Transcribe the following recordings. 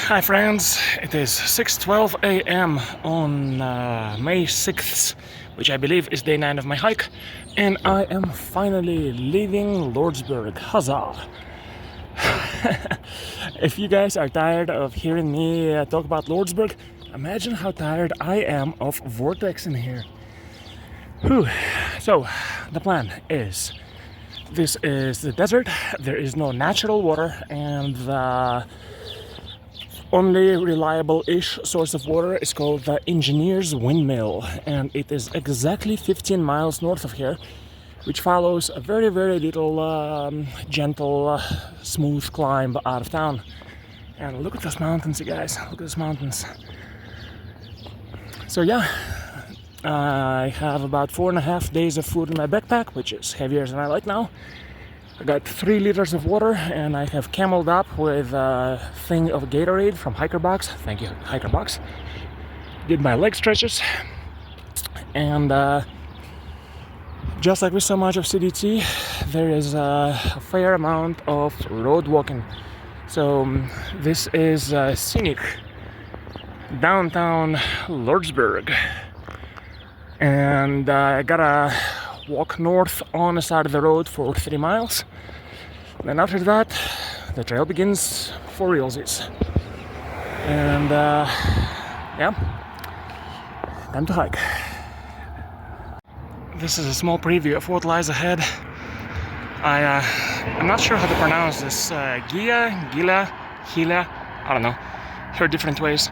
Hi friends, it is 6:12 a.m. on May 6th, which I believe is day 9 of my hike, and I am finally leaving Lordsburg. Huzzah! If you guys are tired of hearing me talk about Lordsburg, imagine how tired I am of vortex in here. Whew. So, the plan is, this is the desert, there is no natural water, and the only reliable-ish source of water is called the Engineer's Windmill, and it is exactly 15 miles north of here, which follows a very little gentle smooth climb out of town. And look at those mountains, you guys, look at those mountains. So yeah, I have about 4.5 days of food in my backpack, which is heavier than I like now. I got 3 liters of water, and I have cameled up with a thing of Gatorade from Hiker Box. Thank you, Hiker Box. Did my leg stretches, and just like with so much of CDT, there is a fair amount of road walking. So this is scenic downtown Lordsburg, and I gotta walk north on the side of the road for 3 miles. Then after that, the trail begins for realsies. And yeah, time to hike. This is a small preview of what lies ahead. I'm not sure how to pronounce this. Gila, I don't know. Heard different ways.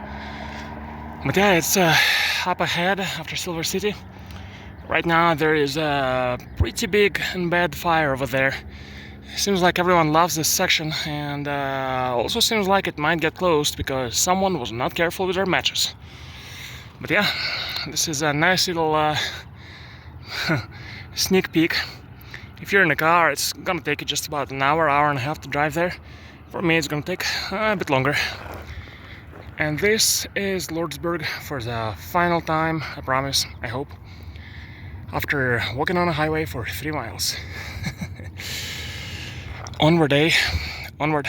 But yeah, it's up ahead after Silver City. Right now there is a pretty big and bad fire over there. Seems like everyone loves this section, and also seems like it might get closed because someone was not careful with their matches. But yeah, this is a nice little sneak peek. If you're in a car, it's gonna take you just about an hour and a half to drive there. For me, it's gonna take a bit longer. And this is Lordsburg for the final time, I promise, I hope, after walking on a highway for 3 miles. Onward, eh? Onward.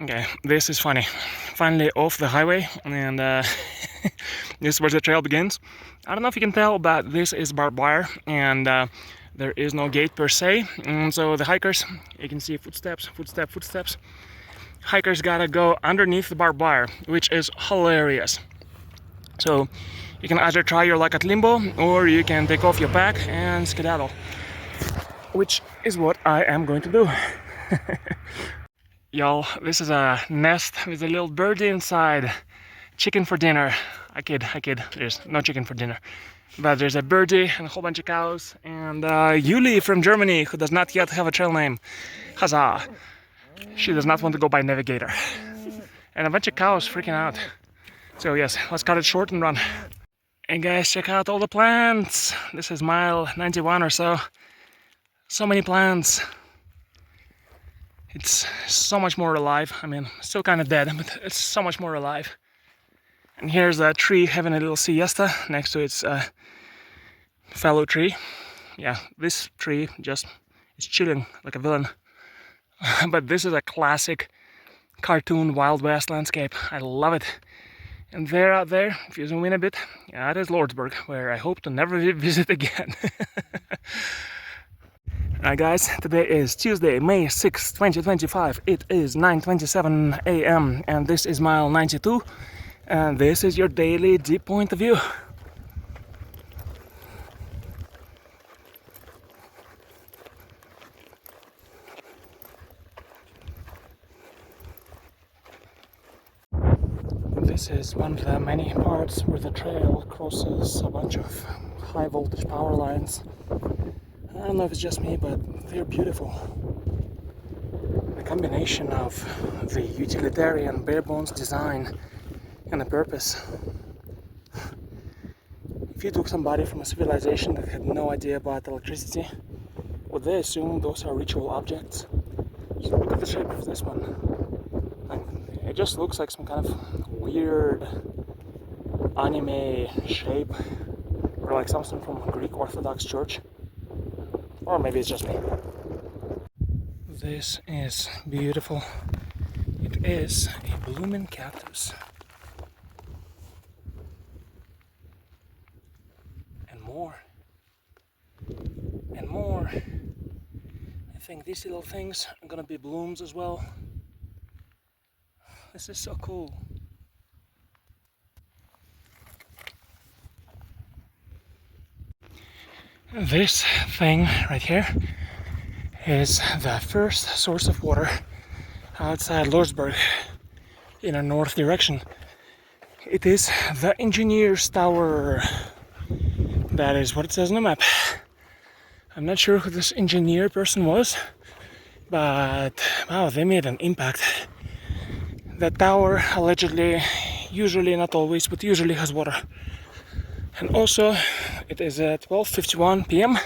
Okay, this is funny. Finally off the highway, and this is where the trail begins. I don't know if you can tell, but this is barbed wire, and there is no gate per se. And so the hikers, you can see footsteps. Hikers gotta go underneath the barbed wire, which is hilarious. So you can either try your luck at limbo, or you can take off your pack and skedaddle, which is what I am going to do. Y'all, this is a nest with a little birdie inside. Chicken for dinner. I kid. There's no chicken for dinner. But there's a birdie and a whole bunch of cows. And Yuli from Germany, who does not yet have a trail name. Huzzah! She does not want to go by Navigator. And a bunch of cows freaking out. So yes, let's cut it short and run. And guys, check out all the plants. This is mile 91 or so. So many plants. It's so much more alive. I mean, still kind of dead, but it's so much more alive. And here's a tree having a little siesta next to its fellow tree. Yeah, this tree just is chilling like a villain. But this is a classic cartoon Wild West landscape. I love it. And there, out there, if you zoom in a bit, yeah, that is Lordsburg, where I hope to never visit again. Alright guys, today is Tuesday, May 6, 2025. It is 9:27 a.m. and this is mile 92. And this is your daily deep point of view. This is one of the many parts where the trail crosses a bunch of high voltage power lines. I don't know if it's just me, but they're beautiful. The combination of the utilitarian bare bones design and the purpose. If you took somebody from a civilization that had no idea about electricity, would they assume those are ritual objects? So look at the shape of this one. It just looks like some kind of weird anime shape, or like something from a Greek Orthodox church. Or maybe it's just me. This is beautiful. It is a blooming cactus. And more. And more. I think these little things are gonna be blooms as well. This is so cool. This thing right here is the first source of water outside Lordsburg in a north direction. It is the engineer's tower. That is what it says on the map. I'm not sure who this engineer person was, but wow, they made an impact. The tower allegedly, usually, not always, but usually has water. And also, it is at 12:51 p.m.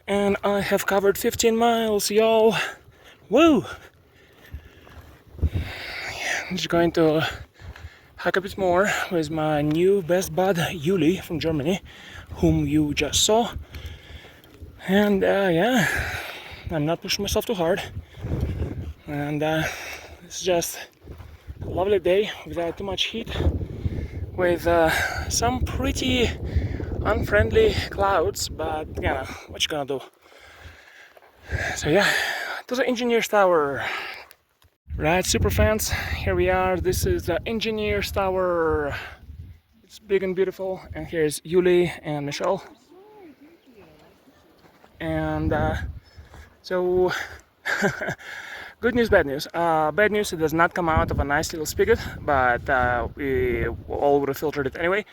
and I have covered 15 miles, y'all. Woo! I'm just going to hike a bit more with my new best bud, Yuli from Germany, whom you just saw. And yeah, I'm not pushing myself too hard. And it's just a lovely day without too much heat, with some pretty unfriendly clouds, but you know, what you gonna do? So yeah, to the engineer's tower. Right, super fans, here we are. This is the engineer's tower. It's big and beautiful, and here's Yuli and Michelle. And so good news, bad news. Bad news, it does not come out of a nice little spigot, but we all would have filtered it anyway.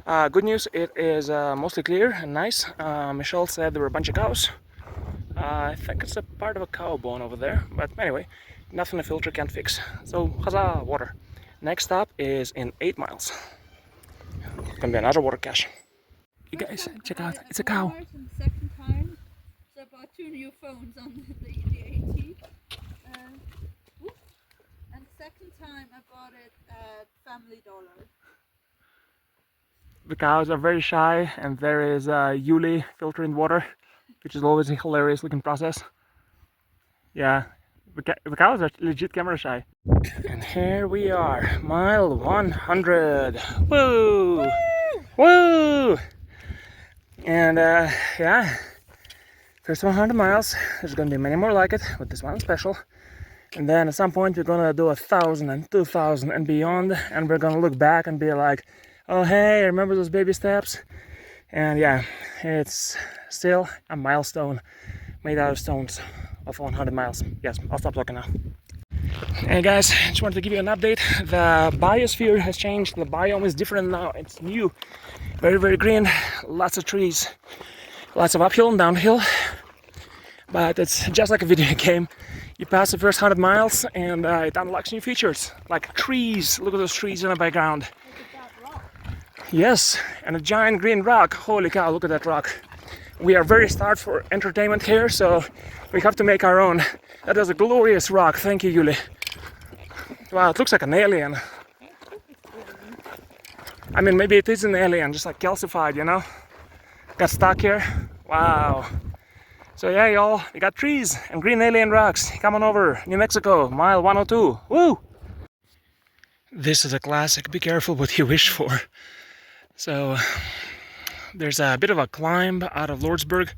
Good news, it is mostly clear and nice. Michelle said there were a bunch of cows. I think it's a part of a cow bone over there, but anyway, nothing a filter can't fix. So, huzzah, water. Next stop is in 8 miles. Gonna be another water cache. You guys, check out, it's a cow. Second time, so I bought 2 new phones on the AT. And second time I bought it at Family Dollar. The cows are very shy, and there is Yuli filtering water, which is always a hilarious looking process. Yeah, the cows are legit camera shy. And here we are, mile 100. Woo! Woo! And yeah, first 100 miles. There's gonna be many more like it, but this one special. And then at some point we're gonna do 1,000 and 2,000 and beyond, and we're gonna look back and be like, oh hey, remember those baby steps? And yeah, it's still a milestone made out of stones of 100 miles. Yes, I'll stop talking now. Hey guys, just wanted to give you an update. The biosphere has changed. The biome is different now. It's new. Very, very green. Lots of trees. Lots of uphill and downhill. But it's just like a video game. You pass the first 100 miles and it unlocks new features. Like trees. Look at those trees in the background. Yes, and a giant green rock. Holy cow, look at that rock. We are very starved for entertainment here, so we have to make our own. That is a glorious rock. Thank you, Yuli. Wow, it looks like an alien. I mean, maybe it is an alien, just like calcified, you know? Got stuck here. Wow. So yeah, y'all, we got trees and green alien rocks. Come on over, New Mexico, mile 102. Woo! This is a classic. Be careful what you wish for. So there's a bit of a climb out of Lordsburg.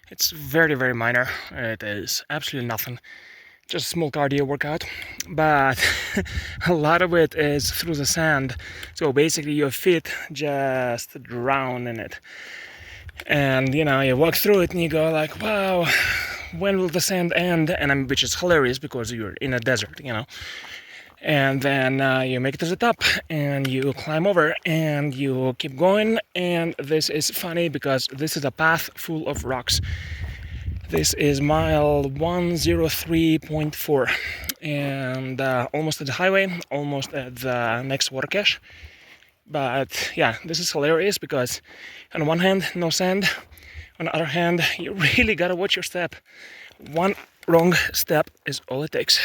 It's very, very minor. It is absolutely nothing. Just a small cardio workout. But a lot of it is through the sand. So basically your feet just drown in it. And you know, you walk through it and you go like, wow, when will the sand end? And which is hilarious because you're in a desert, you know. And then you make it to the top and you climb over and you keep going. And this is funny because this is a path full of rocks. This is mile 103.4 and almost at the highway, almost at the next water cache. But yeah, this is hilarious because on one hand, no sand. On the other hand, you really gotta watch your step. One wrong step is all it takes.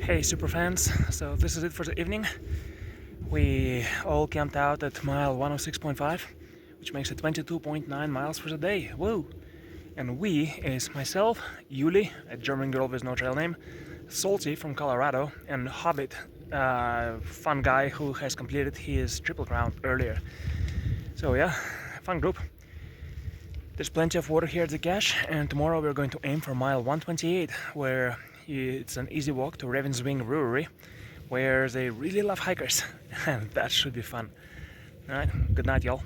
Hey super fans, so this is it for the evening. We all camped out at mile 106.5, which makes it 22.9 miles for the day. Woo! And we is myself, Yuli, a German girl with no trail name, Salty from Colorado, and Hobbit, fun guy who has completed his Triple Crown earlier. So yeah, fun group. There's plenty of water here at the cache, and tomorrow we're going to aim for mile 128, where it's an easy walk to Raven's Wing Brewery, where they really love hikers, and that should be fun. Alright, good night y'all.